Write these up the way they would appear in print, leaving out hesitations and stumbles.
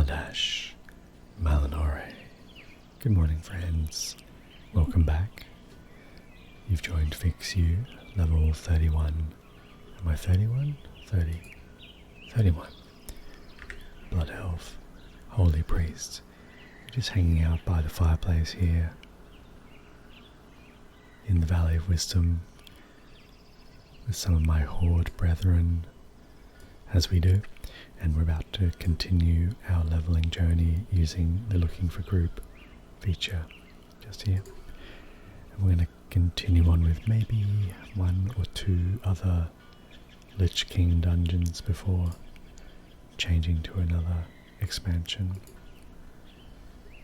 Baldash Malinore. Good morning, friends. Welcome back. You've joined Fix You, level 31. Am I 31? 30. 31. Blood Elf, Holy Priest. Just hanging out by the fireplace here in the Valley of Wisdom with some of my Horde brethren, as we do, and we're about to continue our leveling journey using the Looking for Group feature just here. And we're going to continue on with maybe one or two other Lich King dungeons before changing to another expansion.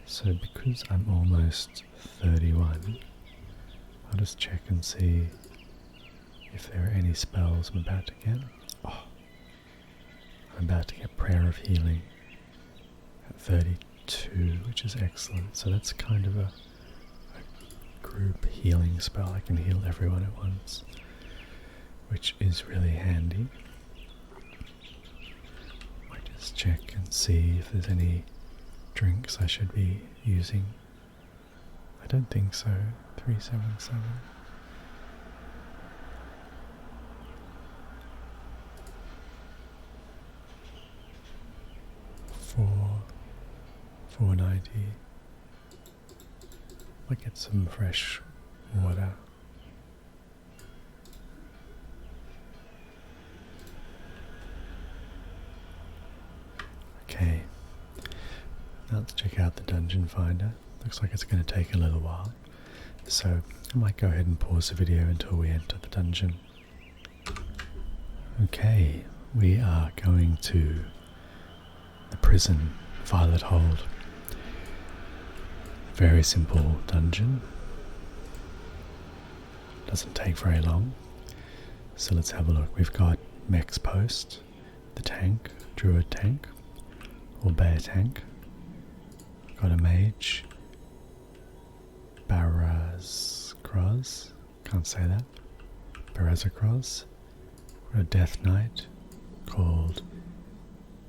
So because I'm almost 31, I'll just check and see if there are any spells I'm about to get. Oh, I'm about to get Prayer of Healing at 32, which is excellent. So that's kind of a group healing spell. I can heal everyone at once, which is really handy. I just check and see if there's any drinks I should be using. I don't think so. 377. For 490. I'll get some fresh water. Okay. Now let's check out the dungeon finder. Looks like it's going to take a little while. So I might go ahead and pause the video until we enter the dungeon. Okay, we are going to the prison, Violet Hold. Very simple dungeon. Doesn't take very long. So let's have a look. We've got Mech's Post, the tank, Druid tank, or Bear tank. Got a mage, Barazkroz, can't say that, Barazkroz. Got a Death Knight called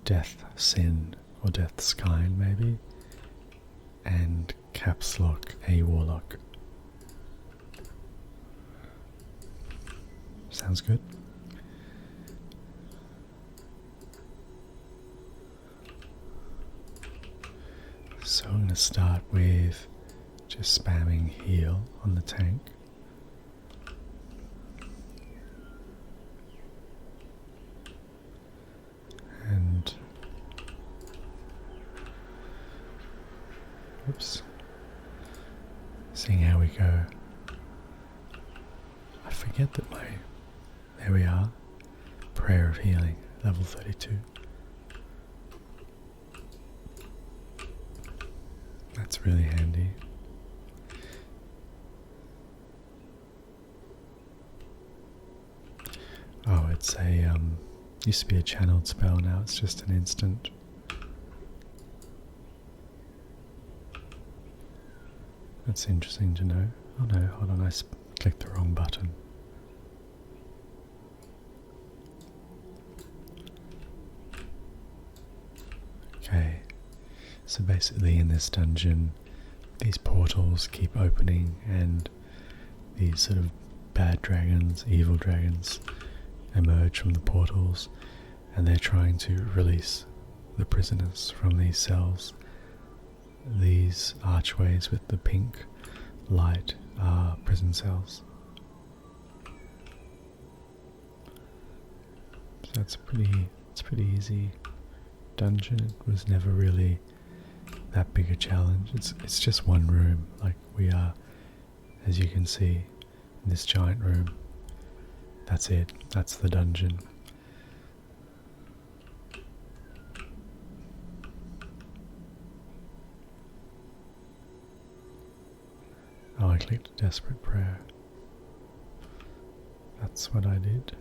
Death Sin, or Death Skine maybe, and Caps Lock, a Warlock. Sounds good. So I'm going to start with just spamming heal on the tank. And oops. Seeing how we go. I forget that there we are. Prayer of Healing, level 32. That's really handy. Oh, it's a used to be a channeled spell, now it's just an instant. That's interesting to know. Oh no, hold on, I clicked the wrong button. Okay, so basically in this dungeon, these portals keep opening and these sort of bad dragons, evil dragons, emerge from the portals, and they're trying to release the prisoners from these cells. These archways with the pink light are prison cells. So it's pretty easy dungeon. It was never really that big a challenge. It's just one room. Like we are, as you can see, in this giant room. That's it. That's the dungeon. Oh, I clicked Desperate Prayer. That's what I did.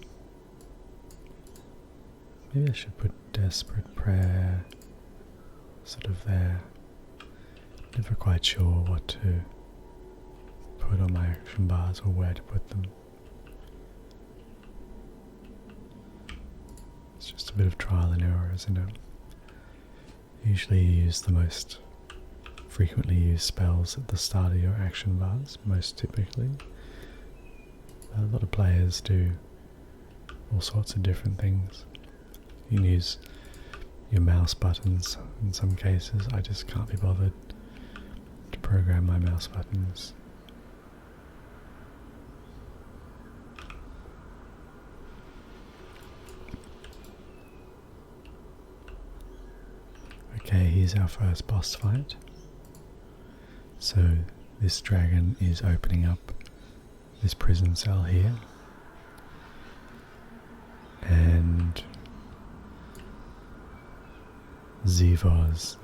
Maybe I should put Desperate Prayer sort of there. Never quite sure what to put on my action bars or where to put them. It's just a bit of trial and error, isn't it? Usually you use the most frequently used spells at the start of your action bars, most typically. A lot of players do all sorts of different things. You can use your mouse buttons in some cases. I just can't be bothered to program my mouse buttons. Okay, here's our first boss fight. So this dragon is opening up this prison cell here, and Jivos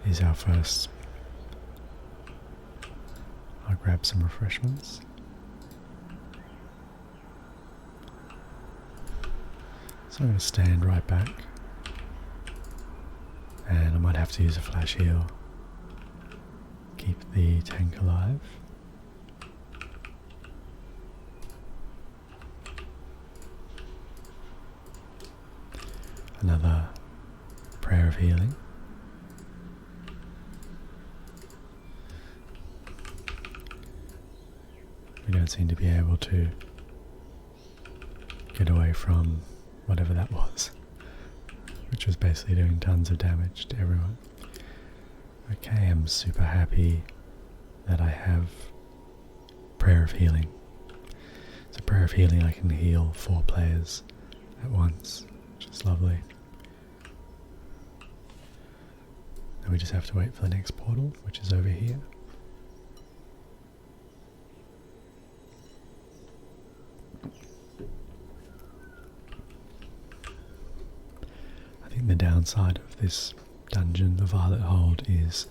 is our first. I'll grab some refreshments. So I'm going to stand right back, and I might have to use a flash heal. Keep the tank alive. Another prayer of healing. We don't seem to be able to get away from whatever that was, which was basically doing tons of damage to everyone. Okay, I'm super happy that I have prayer of healing. So prayer of healing, I can heal 4 players at once, which is lovely. Now we just have to wait for the next portal, which is over here. I think the downside of this dungeon, the Violet Hold, is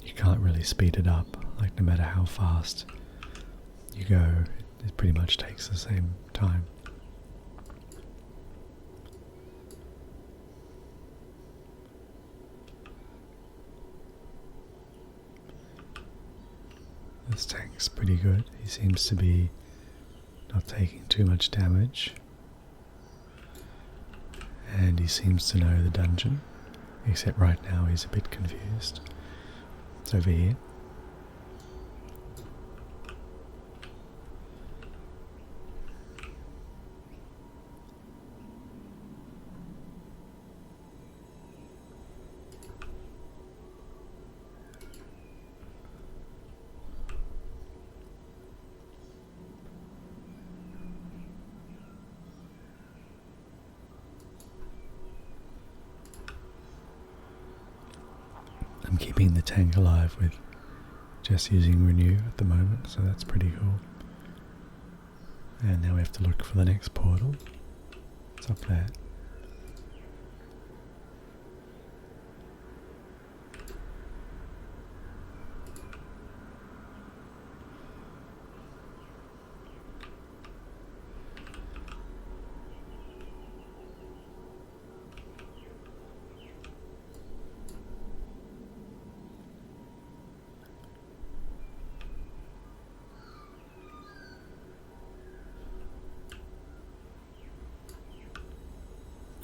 you can't really speed it up. Like, no matter how fast you go, it pretty much takes the same time. This tank's pretty good. He seems to be not taking too much damage, and he seems to know the dungeon, except right now he's a bit confused. It's over here. I'm keeping the tank alive with just using Renew at the moment, so that's pretty cool. And now we have to look for the next portal. It's up there.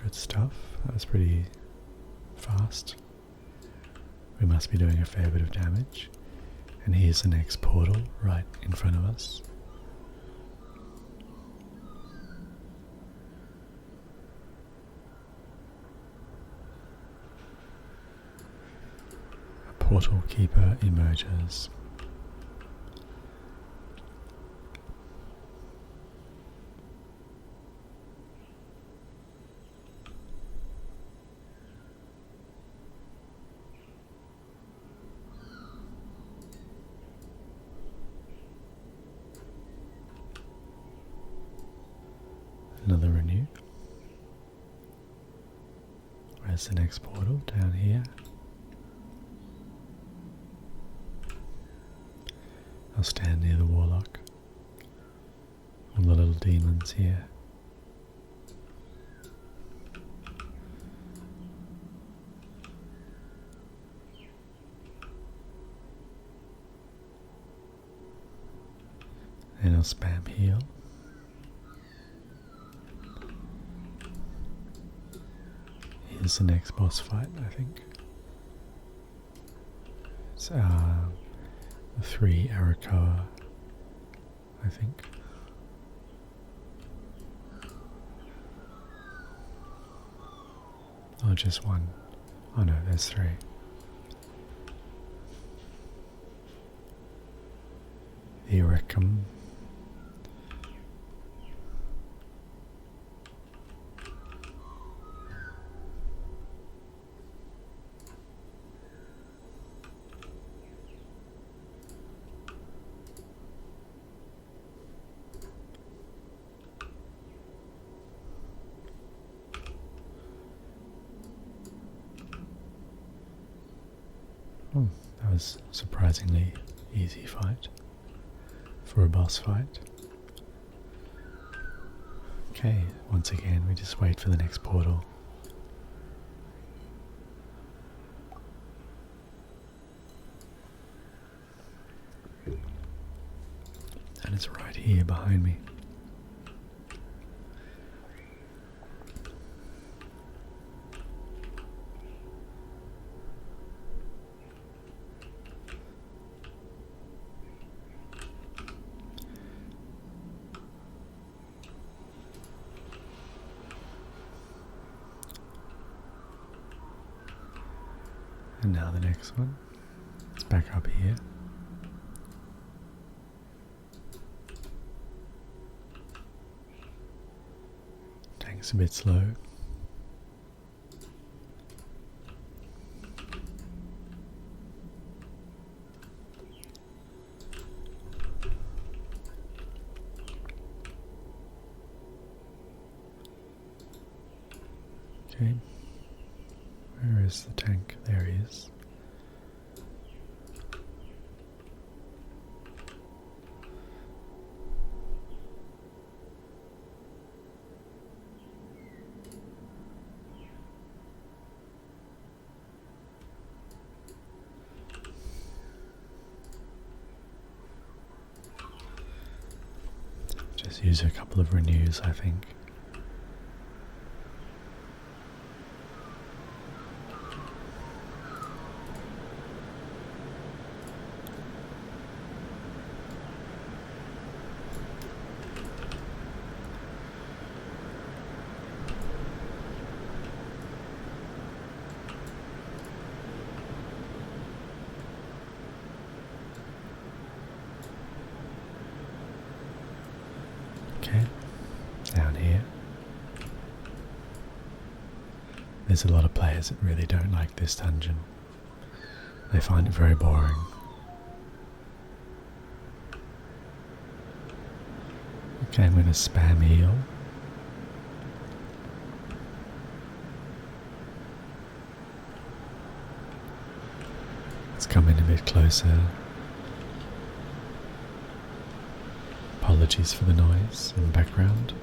Good stuff. That was pretty fast. We must be doing a fair bit of damage. And here's the next portal right in front of us. A portal keeper emerges. Another Renew. Where's the next portal? Down here. I'll stand near the Warlock. All the little demons here. And I'll spam heal. is the next boss fight, I think. It's the 3 Arakoa, I think. Oh, just one. Oh no, there's 3. The Erecum. Oh, that was a surprisingly easy fight for a boss fight. Okay, once again we just wait for the next portal. And it's right here behind me. And now the next one. It's back up here. Tank's a bit slow. Okay. Where is the tank? There he is. Just use a couple of renews, I think. Okay, down here. There's a lot of players that really don't like this dungeon. They find it very boring. Okay, I'm going to spam heal. Let's come in a bit closer. Apologies for the noise in the background.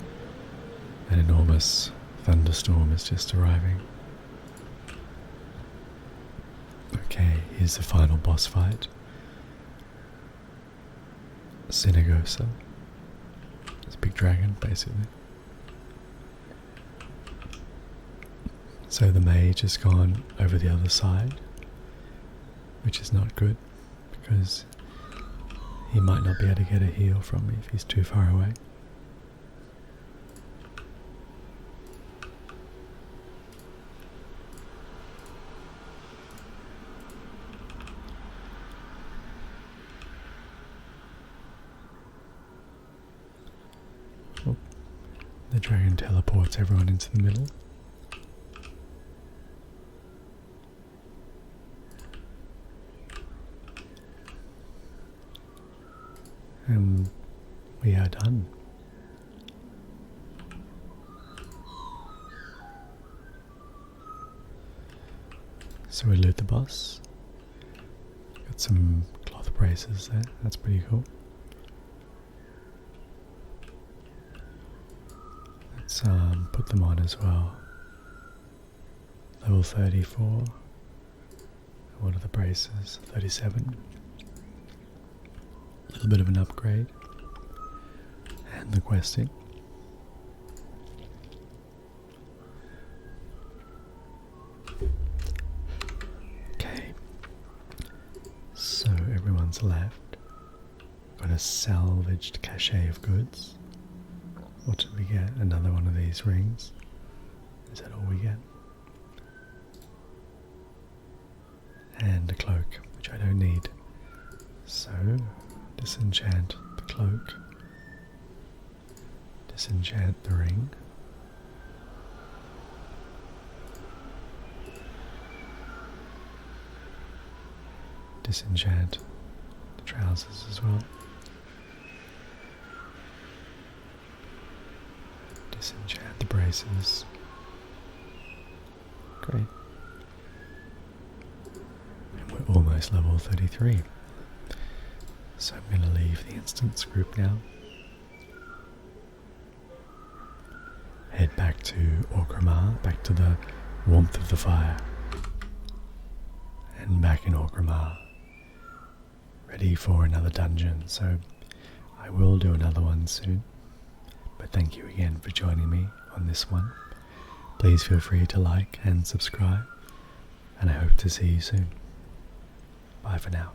An enormous thunderstorm is just arriving. Okay, here's the final boss fight. Synagosa. It's a big dragon, basically. So the mage has gone over the other side, which is not good, because he might not be able to get a heal from me if he's too far away. Oh, the dragon teleports everyone into the middle. And we are done. So we loot the boss. Got some cloth braces there, that's pretty cool. Let's put them on as well. Level 34. What are the braces? 37. A little bit of an upgrade. And the questing. left. Got a salvaged cache of goods. What did we get? Another one of these rings. Is that all we get? And a cloak, which I don't need. So, disenchant the cloak. Disenchant the ring. Disenchant the trousers as well. Disenchant the braces. Great. And we're almost level 33. So I'm going to leave the instance group now. Head back to Orgrimmar, back to the warmth of the fire. And back in Orgrimmar, ready for another dungeon, so I will do another one soon. But thank you again for joining me on this one. Please feel free to like and subscribe, and I hope to see you soon. Bye for now.